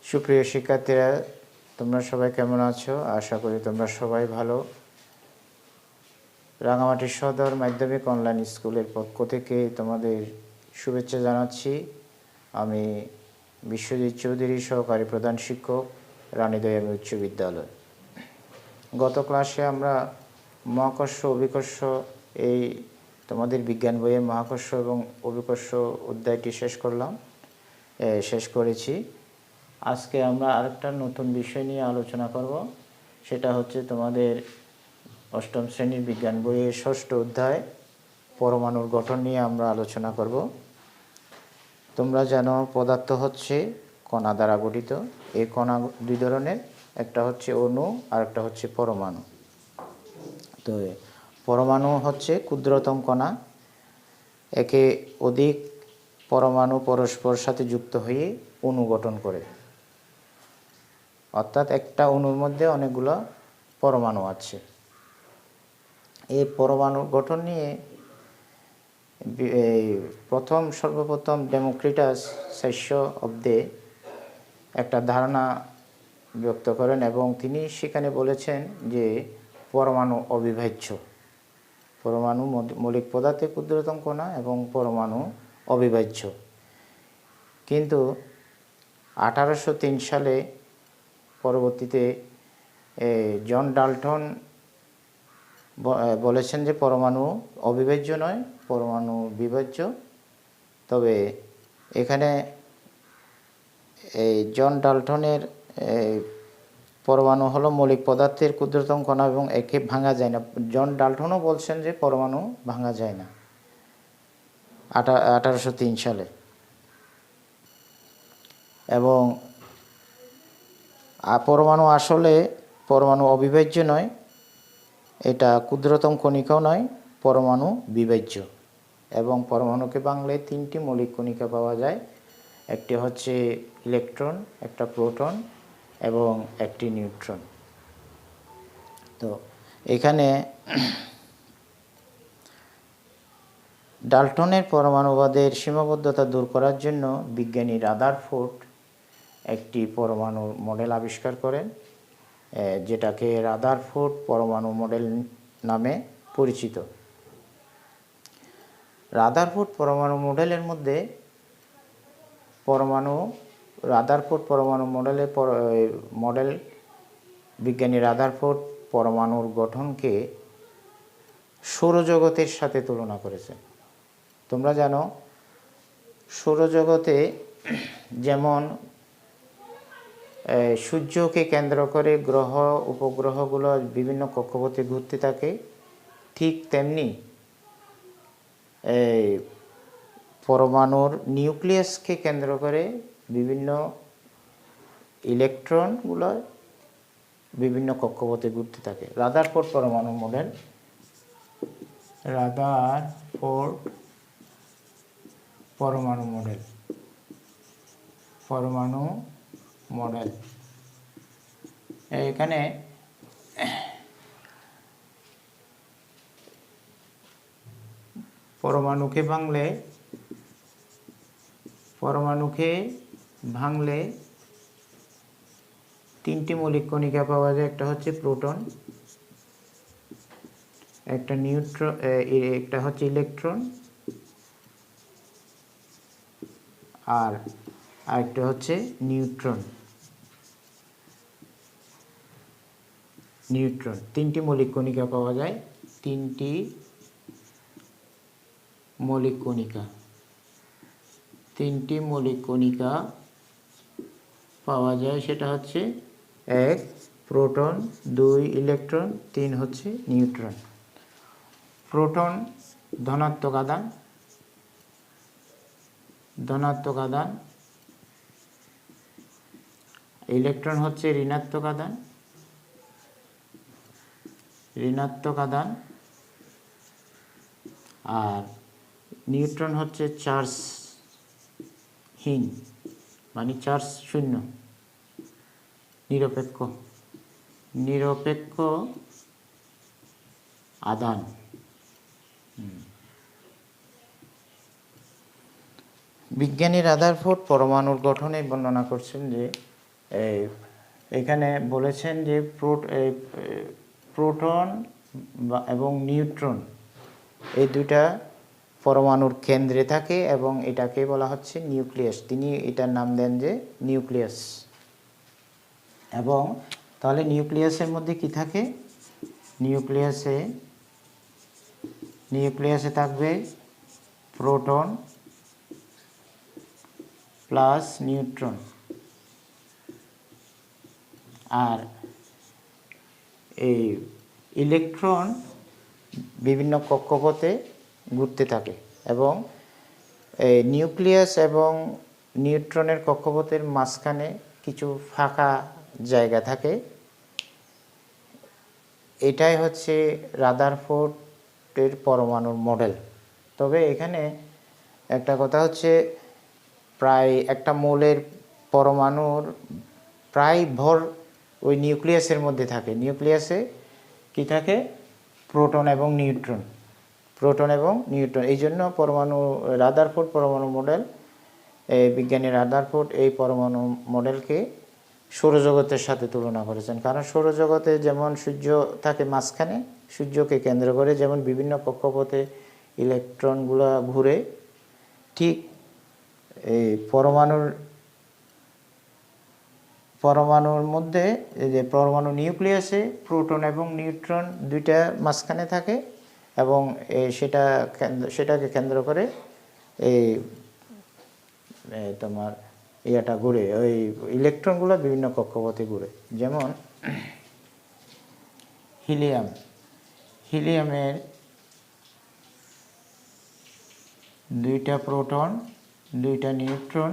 সুপ্রিয় শিক্ষার্থীরা, তোমরা সবাই কেমন আছো? আশা করি তোমরা সবাই ভালো। রাঙামাটি সদর মাধ্যমিক অনলাইন স্কুলের পক্ষ থেকে তোমাদের শুভেচ্ছা জানাচ্ছি। আমি বিশ্বজিৎ চৌধুরী, সহকারী প্রধান শিক্ষক, রানীদয়ামী উচ্চ বিদ্যালয়। গত ক্লাসে আমরা মহাকর্ষ অভিকর্ষ এই তোমাদের বিজ্ঞান বইয়ের মহাকর্ষ এবং অভিকর্ষ অধ্যায়টি শেষ করেছি। আজকে আমরা আরেকটা নতুন বিষয় নিয়ে আলোচনা করব। সেটা হচ্ছে তোমাদের অষ্টম শ্রেণীর বিজ্ঞান বইয়ের ষষ্ঠ অধ্যায় পরমাণুর গঠন নিয়ে আমরা আলোচনা করব। তোমরা জানো পদার্থ হচ্ছে কণা দ্বারা গঠিত। এই কণা দুই ধরনের, একটা হচ্ছে অণু আর একটা হচ্ছে পরমাণু। তো পরমাণু হচ্ছে ক্ষুদ্রতম কণা। একে অধিক পরমাণু পরস্পর সাথে যুক্ত হয়ে অণু গঠন করে, অর্থাৎ একটা অণুর মধ্যে অনেকগুলো পরমাণু আছে। এই পরমাণু গঠন নিয়ে সর্বপ্রথম ডেমোক্রিটাস 400 অব্দে একটা ধারণা ব্যক্ত করেন এবং তিনি সেখানে বলেছেন যে পরমাণু অবিভাজ্য। পরমাণু মৌলিক পদার্থের ক্ষুদ্রতম কণা এবং পরমাণু অবিভাজ্য। কিন্তু 1803 সালে পরবর্তীতে জন ডাল্টন বলেছেন যে পরমাণু অবিভাজ্য নয়, পরমাণু বিভাজ্য। তবে এখানে এই জন ডাল্টনের পরমাণু হলো মৌলিক পদার্থের ক্ষুদ্রতম কণা এবং একে ভাঙা যায় না। জন ডাল্টনও বলছেন যে পরমাণু ভাঙা যায় না 1803 সালে। এবং পরমাণু আসলে পরমাণু অবিভাজ্য নয়, এটা ক্ষুদ্রতম কণিকাও নয়, পরমাণু বিভাজ্য। এবং পরমাণুকে ভাঙলে 3টি মৌলিক কণিকা পাওয়া যায়। একটি হচ্ছে ইলেকট্রন, একটা প্রোটন এবং একটি নিউট্রন। তো এখানে ডাল্টনের পরমাণুবাদের সীমাবদ্ধতা দূর করার জন্য বিজ্ঞানী রাদারফোর্ড একটি পরমাণু মডেল আবিষ্কার করেন, যেটাকে রাদারফোর্ড পরমাণু মডেল নামে পরিচিত। রাদারফোর্ড পরমাণু মডেলের মধ্যে রাদারফোর্ড পরমাণু মডেল বিজ্ঞানী রাদারফোর্ড পরমাণুর গঠনকে সৌরজগতের সাথে তুলনা করেছেন। তোমরা জানো সৌরজগতে যেমন সূর্যকে কেন্দ্র করে গ্রহ উপগ্রহগুলো বিভিন্ন কক্ষপথে ঘুরতে থাকে, ঠিক তেমনি পরমাণুর নিউক্লিয়াসকে কেন্দ্র করে বিভিন্ন ইলেকট্রনগুলো বিভিন্ন কক্ষপথে ঘুরতে থাকে। রাদারফোর্ড পরমাণু মডেল, রাদারফোর্ড পরমাণু মডেল এখানে পরমাণুকে ভাঙলে 3টি মৌলিক কণিকা পাওয়া যায়। একটা হচ্ছে প্রোটন, একটা নিউট্রন, একটা হচ্ছে ইলেকট্রন, আর আরেকটা হচ্ছে নিউট্রন। 3টি মৌলিক কণিকা পাওয়া যায়। 3টি মৌলিক কণিকা পাওয়া যায়। সেটা হচ্ছে 1 প্রোটন, 2 ইলেকট্রন, 3 হচ্ছে নিউট্রন। প্রোটন ধনাত্মক আধান, ইলেকট্রন হচ্ছে ঋণাত্মক আধান, আর নিউট্রন হচ্ছে চার্জহীন, মানে চার্জ শূন্য, নিরপেক্ষ আধান। বিজ্ঞানী রাদারফোর্ড পরমাণুর গঠনে বর্ণনা করছেন যে এখানে বলেছেন যে প্রোটন এবং নিউট্রন এই দুইটা পরমাণুর কেন্দ্রে থাকে এবং এটাকে বলা হচ্ছে নিউক্লিয়াস। তিনি এটার নাম দেন যে নিউক্লিয়াস। এবং তাহলে নিউক্লিয়াসের মধ্যে কি থাকে? নিউক্লিয়াসে থাকবে প্রোটন প্লাস নিউট্রন, আর এই ইলেকট্রন বিভিন্ন কক্ষপথে ঘুরতে থাকে এবং এই নিউক্লিয়াস এবং নিউট্রনের কক্ষপথের মাঝখানে কিছু ফাঁকা জায়গা থাকে। এটাই হচ্ছে রাদারফোর্ডের পরমাণুর মডেল। তবে এখানে একটা কথা হচ্ছে, প্রায় একটা মৌলের পরমাণুর প্রায় ভর ওই নিউক্লিয়াসের মধ্যে থাকে। নিউক্লিয়াসে কি থাকে? প্রোটন এবং নিউট্রন। এই জন্য পরমাণু রাদারফোর্ড পরমাণু মডেল, বিজ্ঞানী রাদারফোর্ড এই পরমাণু মডেলকে সৌরজগতের সাথে তুলনা করেছেন। কারণ সৌরজগতে যেমন সূর্য থাকে মাঝখানে, সূর্যকে কেন্দ্র করে যেমন বিভিন্ন কক্ষপথে ইলেকট্রনগুলো ঘুরে, ঠিক এই পরমাণুর মধ্যে এই যে পরমাণু নিউক্লিয়াসে প্রোটন এবং নিউট্রন দুইটা মাঝখানে থাকে এবং সেটাকে কেন্দ্র করে এই তোমার ইয়াটা ঘুরে, ওই ইলেকট্রনগুলো বিভিন্ন কক্ষপথে ঘুরে। যেমন হিলিয়ামের দুইটা প্রোটন দুইটা নিউট্রন,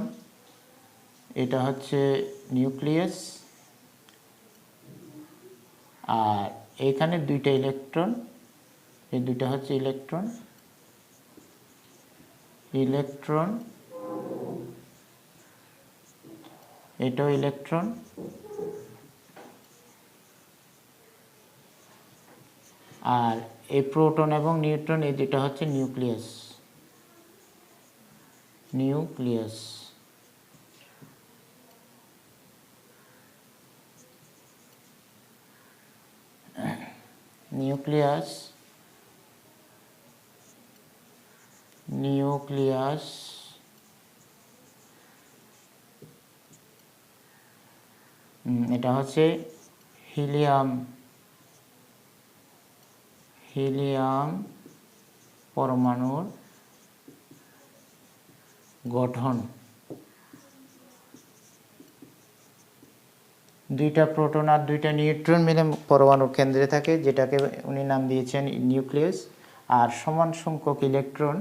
এটা হচ্ছে নিউক্লিয়াস, আর এখানে দুইটা ইলেকট্রন, এই দুইটা হচ্ছে ইলেকট্রন, এটাও ইলেকট্রন, আর এই প্রোটন এবং নিউট্রন এই দুইটা হচ্ছে নিউক্লিয়াস। এটা হচ্ছে হিলিয়াম পরমাণুর গঠন। দুইটা প্রোটন আর দুইটা নিউট্রন মিলে পরমাণুর কেন্দ্রে থাকে, যেটাকে উনি নাম দিয়েছেন নিউক্লিয়াস। আর সমান সংখ্যক ইলেকট্রন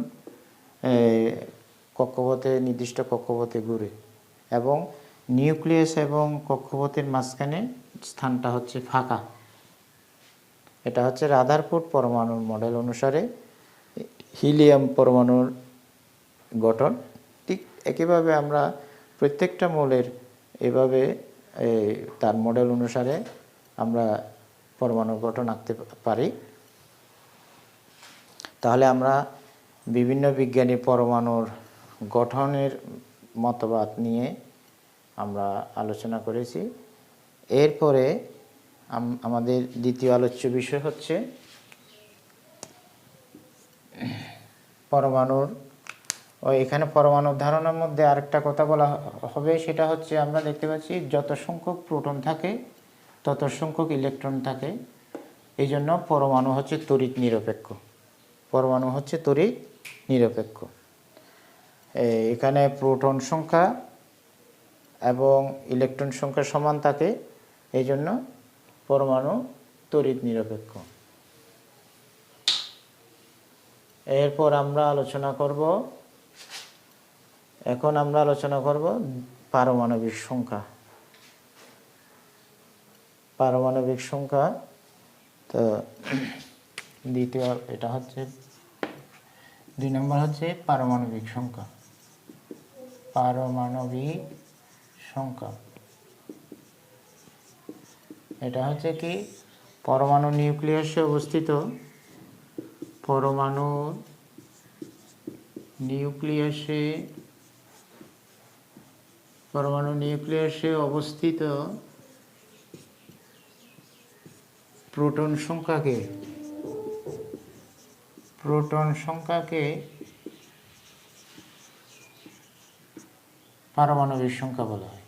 নির্দিষ্ট কক্ষপথে ঘুরে এবং নিউক্লিয়াস এবং কক্ষপথের মাঝখানে স্থানটা হচ্ছে ফাঁকা। এটা হচ্ছে রাদারফোর্ড পরমাণুর মডেল অনুসারে হিলিয়াম পরমাণুর গঠন। ঠিক একইভাবে আমরা প্রত্যেকটা মৌলের এভাবে তার মডেল অনুসারে আমরা পরমাণুর গঠন আঁকতে পারি। তাহলে আমরা বিভিন্ন বিজ্ঞানী পরমাণুর গঠনের মতবাদ নিয়ে আমরা আলোচনা করেছি। এরপরে আমাদের দ্বিতীয় আলোচ্য বিষয় হচ্ছে পরমাণুর। এখানে পরমাণুর ধারণার মধ্যে আরেকটা কথা বলা হবে, সেটা হচ্ছে আমরা দেখতে পাচ্ছি যত সংখ্যক প্রোটন থাকে তত সংখ্যক ইলেকট্রন থাকে। এই জন্য পরমাণু হচ্ছে তড়িৎ নিরপেক্ষ। এখানে প্রোটন সংখ্যা এবং ইলেকট্রন সংখ্যা সমান থাকে, এই জন্য পরমাণু তড়িৎ নিরপেক্ষ। এরপর আমরা আলোচনা করব পারমাণবিক সংখ্যা। তো দ্বিতীয় এটা হচ্ছে 2 নম্বর হচ্ছে পারমাণবিক সংখ্যা। এটা হচ্ছে কি? পরমাণু নিউক্লিয়াসে অবস্থিত পরমাণুর নিউক্লিয়াসে পরমাণু নিউক্লিয়াসে অবস্থিত প্রোটন সংখ্যাকে পারমাণবিক সংখ্যা বলা হয়।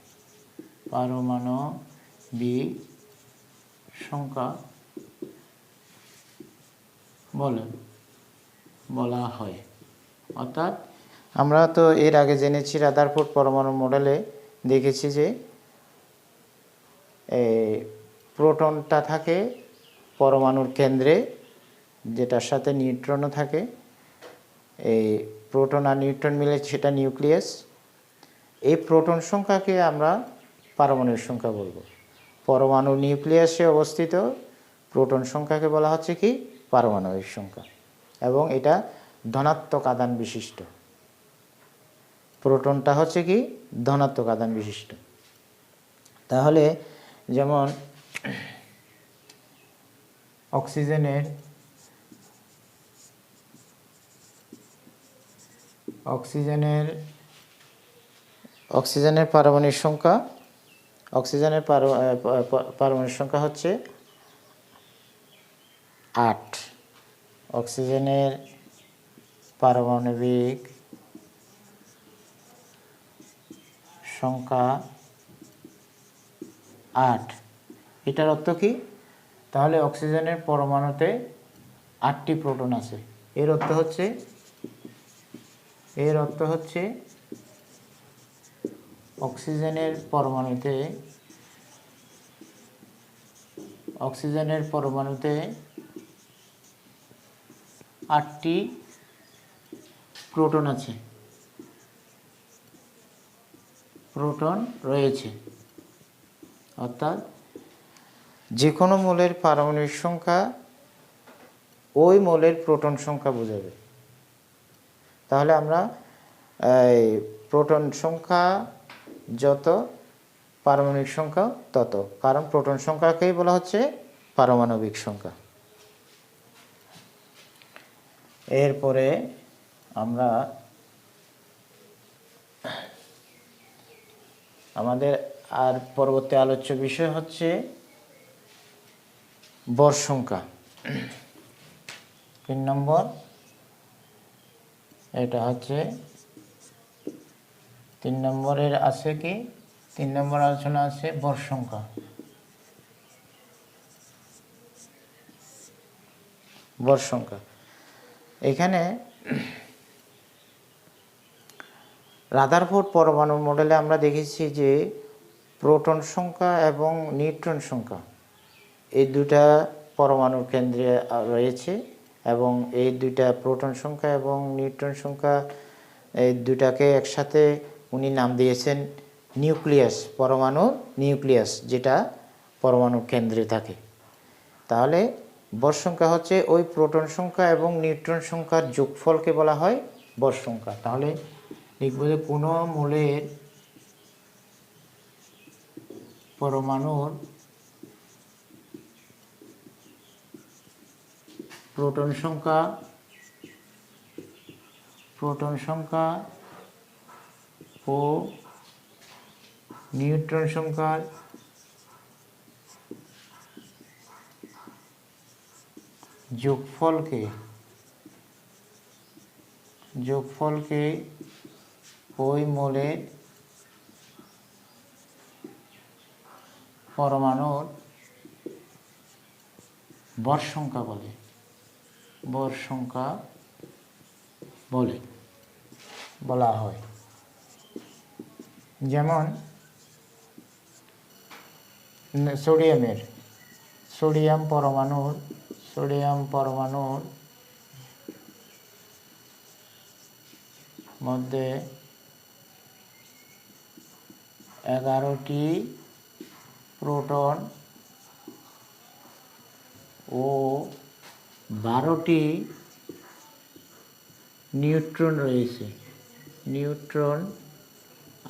পারমাণবিক সংখ্যা বলা হয়। অর্থাৎ আমরা তো এর আগে জেনেছি রাদারফোর্ড পরমাণু মডেলে দেখেছি যে প্রোটনটা থাকে পরমাণুর কেন্দ্রে, যেটার সাথে নিউট্রনও থাকে। এই প্রোটন আর নিউট্রন মিলে সেটা নিউক্লিয়াস। এই প্রোটন সংখ্যাকে আমরা পারমাণবিক সংখ্যা বলবো। পরমাণু নিউক্লিয়াসে অবস্থিত প্রোটন সংখ্যাকে বলা হচ্ছে কি পারমাণবিক সংখ্যা, এবং এটা ধনাত্মক আধান বিশিষ্ট। প্রোটনটা হচ্ছে কি ধনাত্মক আধান বিশিষ্ট। তাহলে যেমন অক্সিজেনের পারমাণবিক সংখ্যা, পারমাণবিক সংখ্যা হচ্ছে 8। অক্সিজেনের পারমাণবিক সংখ্যা 8। এটার অর্থ কি? তাহলে অক্সিজেনের পরমাণুতে 8টি প্রোটন আছে। এর অর্থ হচ্ছে অক্সিজেনের পরমাণুতে 8টি প্রোটন রয়েছে। অর্থাৎ যে কোনো মৌলের পারমাণবিক সংখ্যা ওই মৌলের প্রোটন সংখ্যা বোঝাবে। তাহলে আমরা প্রোটন সংখ্যা যত, পারমাণবিক সংখ্যা তত, কারণ প্রোটন সংখ্যাকেই বলা হচ্ছে পারমাণবিক সংখ্যা। এরপরে আমরা আমাদের আর পরবর্তী আলোচ্য বিষয় হচ্ছে ভর সংখ্যা। 3 নম্বর, এটা হচ্ছে 3 নম্বরের আছে কি 3 নম্বর আলোচনা আছে ভর সংখ্যা। ভর সংখ্যা এখানে রাদারফোর্ড পরমাণু মডেলে আমরা দেখেছি যে প্রোটন সংখ্যা এবং নিউট্রন সংখ্যা এই দুটা পরমাণুর কেন্দ্রে রয়েছে, এবং এই দুইটা প্রোটন সংখ্যা এবং নিউট্রন সংখ্যা এই দুটাকে একসাথে উনি নাম দিয়েছেন নিউক্লিয়াস, পরমাণু নিউক্লিয়াস, যেটা পরমাণু কেন্দ্রে থাকে। তাহলে ভর সংখ্যা হচ্ছে ওই প্রোটন সংখ্যা এবং নিউট্রন সংখ্যার যোগফলকে বলা হয় ভর সংখ্যা। তাহলে লিখব যে কোনো মৌলের পরমাণুর প্রোটন সংখ্যা ও নিউট্রন সংখ্যার যোগফলকে ওই মৌলের পরমাণুর ভর সংখ্যা বলা হয়। যেমন সোডিয়াম পরমাণুর মধ্যে 11টি প্রোটন ও 12টি নিউট্রন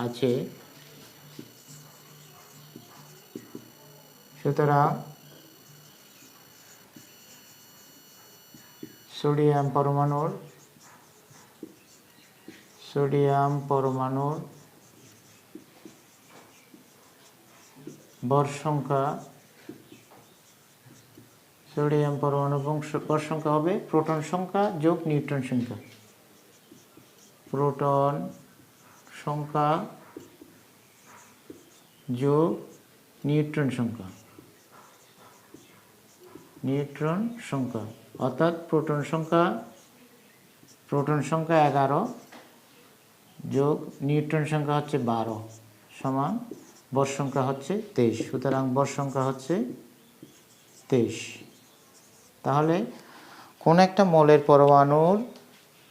আছে। সুতরাং সোডিয়াম পরমাণুর ভর সংখ্যা, সোডিয়াম পরমাণু ভর সংখ্যা হবে প্রোটন সংখ্যা যোগ নিউট্রন সংখ্যা। প্রোটন সংখ্যা যোগ নিউট্রন সংখ্যা, নিউট্রন সংখ্যা অর্থাৎ প্রোটন সংখ্যা 11 যোগ নিউট্রন সংখ্যা হচ্ছে 12 সমান ভর সংখ্যা হচ্ছে 23। সুতরাং ভর সংখ্যা হচ্ছে 23। তাহলে কোন একটা মৌলের পরমাণুর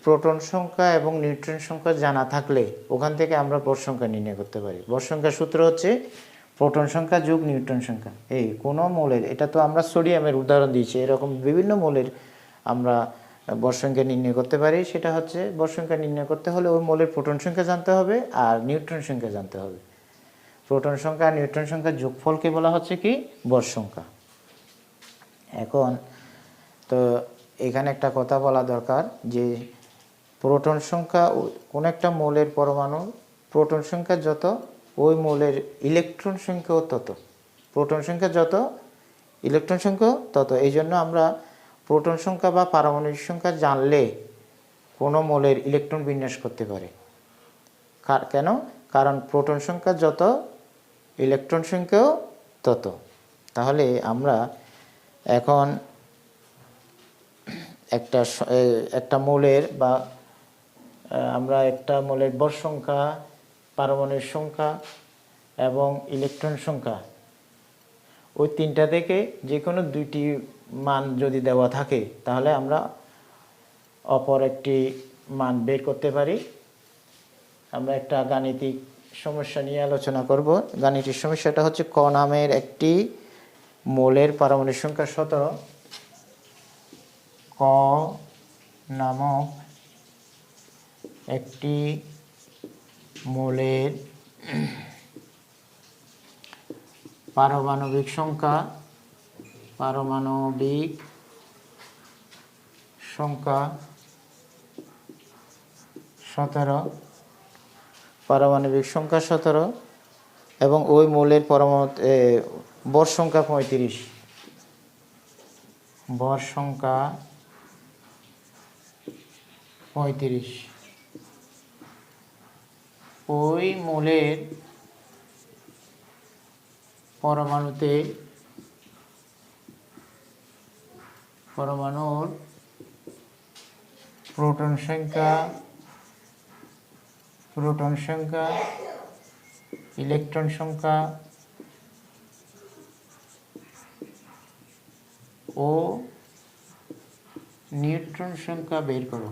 প্রোটন সংখ্যা এবং নিউট্রন সংখ্যা জানা থাকলে ওখান থেকে আমরা ভর সংখ্যা নির্ণয় করতে পারি। ভর সংখ্যার সূত্র হচ্ছে প্রোটন সংখ্যা যোগ নিউট্রন সংখ্যা। এই কোনো মৌলের, এটা তো আমরা সোডিয়ামের উদাহরণ দিয়েছি, এরকম বিভিন্ন মৌলের আমরা ভর সংখ্যা নির্ণয় করতে পারি। সেটা হচ্ছে ভর সংখ্যা নির্ণয় করতে হলে ওই মৌলের প্রোটন সংখ্যা জানতে হবে আর নিউট্রন সংখ্যা জানতে হবে। প্রোটন সংখ্যা আর নিউট্রন সংখ্যার যোগফলকে বলা হচ্ছে কি ভর সংখ্যা। এখন তো এখানে একটা কথা বলা দরকার যে প্রোটন সংখ্যা কোন একটা মৌলের পরমাণু প্রোটন সংখ্যা যত ওই মৌলের ইলেকট্রন সংখ্যাও তত। প্রোটন সংখ্যা যত ইলেকট্রন সংখ্যা তত। এই জন্য আমরা প্রোটন সংখ্যা বা পারমাণবিক সংখ্যা জানলে কোনো মৌলের ইলেকট্রন বিন্যাস করতে পারে। কেন? কারণ প্রোটন সংখ্যা যত ইলেকট্রন সংখ্যাও তত। তাহলে আমরা এখন একটা মৌলের বা আমরা একটা মৌলের ভর সংখ্যা, পারমাণবিক সংখ্যা এবং ইলেকট্রন সংখ্যা ওই তিনটা থেকে যে কোনো দুইটি মান যদি দেওয়া থাকে তাহলে আমরা অপর একটি মান বের করতে পারি। আমরা একটা গাণিতিক সমস্যা নিয়ে আলোচনা করব। গাণিতিক সমস্যাটা হচ্ছে ক নামের একটি মৌলের পারমাণবিক সংখ্যা 17। ক নামক একটি মৌলের পারমাণবিক সংখ্যা 17, পারমাণবিক সংখ্যা 17 এবং ওই মৌলের ভর সংখ্যা 35। ভর সংখ্যা 35। ওই মৌলের পরমাণুর প্রোটন সংখ্যা, ইলেকট্রন সংখ্যা ও নিউট্রন সংখ্যা বের করো।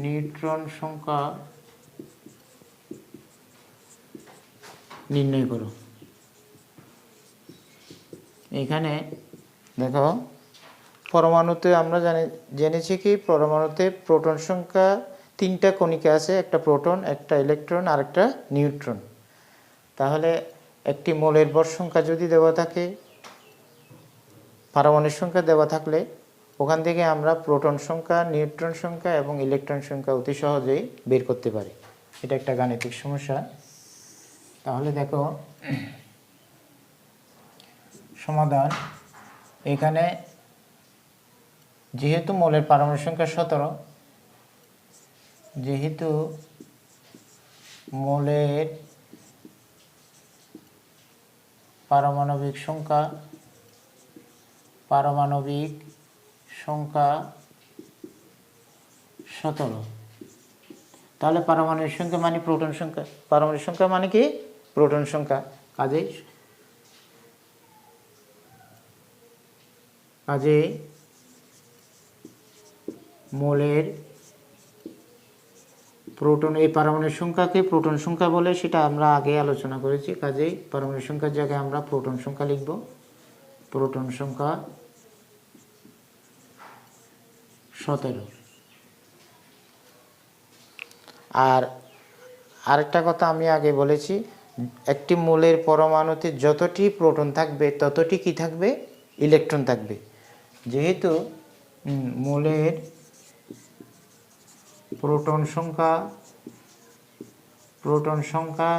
নিউট্রন সংখ্যা নির্ণয় করো। এখানে দেখো পরমাণুতে আমরা জেনেছি কি পরমাণুতে প্রোটন সংখ্যা 3টা কণিকা আছে, একটা প্রোটন, একটা ইলেকট্রন আর একটা নিউট্রন। তাহলে একটি মৌলের ভর সংখ্যা যদি দেওয়া থাকে, পারমাণবিক সংখ্যা দেওয়া থাকলে ওখান থেকে আমরা প্রোটন সংখ্যা, নিউট্রন সংখ্যা এবং ইলেকট্রন সংখ্যা অতি সহজেই বের করতে পারি। এটা একটা গাণিতিক সমস্যা। তাহলে দেখো সমাধান। এখানে যেহেতু মৌলের পারমাণবিক সংখ্যা 17, যেহেতু মৌলের পারমাণবিক সংখ্যা 17, তাহলে পারমাণবিক সংখ্যা মানে প্রোটন সংখ্যা। পারমাণবিক সংখ্যা মানে কি প্রোটন সংখ্যা। কাজেই মৌলের প্রোটন, এই পারমাণবিক সংখ্যাকে প্রোটন সংখ্যা বলে, সেটা আমরা আগে আলোচনা করেছি। কাজেই পারমাণবিক সংখ্যার জায়গায় আমরা প্রোটন সংখ্যা লিখব। প্রোটন সংখ্যা 17। আর আরেকটা কথা আমি আগে বলেছি, একটি মৌলের পরমাণুতে যতটি প্রোটন থাকবে ততটি কি থাকবে? ইলেকট্রন থাকবে। যেহেতু মৌলের প্রোটন সংখ্যা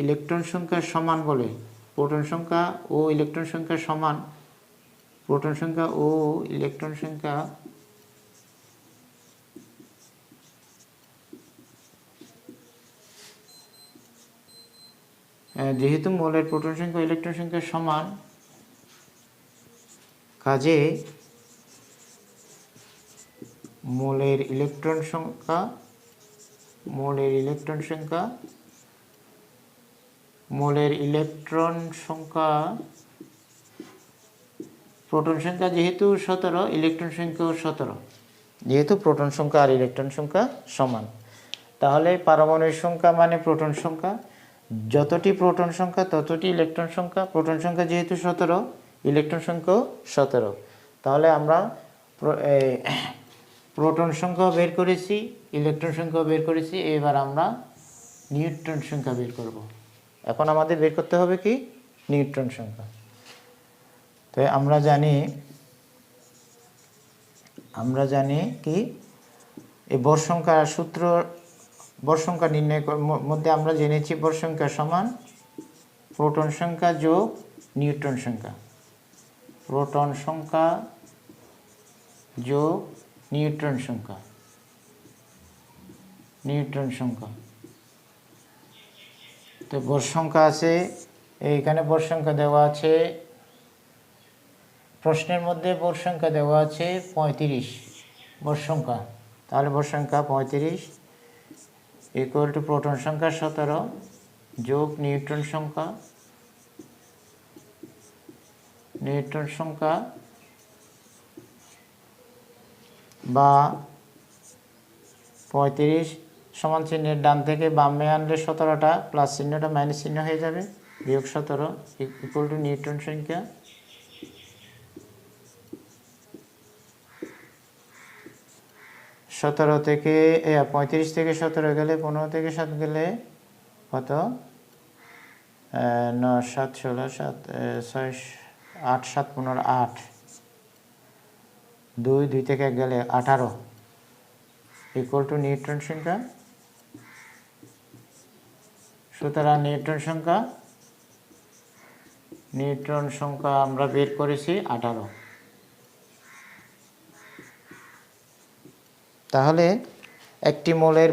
ইলেকট্রন সংখ্যা সমান বলে প্রোটন সংখ্যা ও ইলেকট্রন সংখ্যা সমান, প্রোটন সংখ্যা ও ইলেকট্রন সংখ্যা যেহেতু মৌলের প্রোটন সংখ্যা ইলেকট্রন সংখ্যা সমান, কাজে মৌলের ইলেকট্রন সংখ্যা প্রোটন সংখ্যা যেহেতু 17, ইলেকট্রন সংখ্যাও 17, যেহেতু প্রোটন সংখ্যা আর ইলেকট্রন সংখ্যা সমান, তাহলে পারমাণবিক সংখ্যা মানে প্রোটন সংখ্যা, যতটি প্রোটন সংখ্যা ততটি ইলেকট্রন সংখ্যা। প্রোটন সংখ্যা যেহেতু 17, ইলেকট্রন সংখ্যাও 17, তাহলে আমরা প্রোটন সংখ্যা বের করেছি, ইলেকট্রন সংখ্যা বের করেছি। এবার আমরা নিউট্রন সংখ্যা বের করব। এখন আমাদের বের করতে হবে কি নিউট্রন সংখ্যা। তো আমরা জানি কি এই ভর সংখ্যার সূত্র, ভর সংখ্যা নির্ণয় মধ্যে আমরা জেনেছি ভর সংখ্যা সমান প্রোটন সংখ্যা যোগ নিউট্রন সংখ্যা, প্রোটন সংখ্যা যোগ নিউট্রন সংখ্যা। তো ভর সংখ্যা আছে, এইখানে ভর সংখ্যা দেওয়া আছে, প্রশ্নের মধ্যে ভর সংখ্যা দেওয়া আছে 35 ভর সংখ্যা। তাহলে ভর সংখ্যা 35 ইকুয়াল টু প্রোটন সংখ্যা 17 যোগ নিউট্রন সংখ্যা বা 35 সমান চিহ্নের ডান থেকে বামে আনলে 17টা প্লাস চিহ্নটা মাইনাস চিহ্ন হয়ে যাবে, বিয়োগ 17 ইকুয়াল টু নিউট্রন সংখ্যা। সতেরো থেকে 35 থেকে 17 গেলে 15 থেকে 7 গেলে কত, 9 7 16 7 6 8 7 15 8, 2 থেকে 1 গেলে 18 ইকুয়াল টু নিউট্রন সংখ্যা। সুতরাং নিউট্রন সংখ্যা আমরা বের করেছি 18। তাহলে একটি মোলের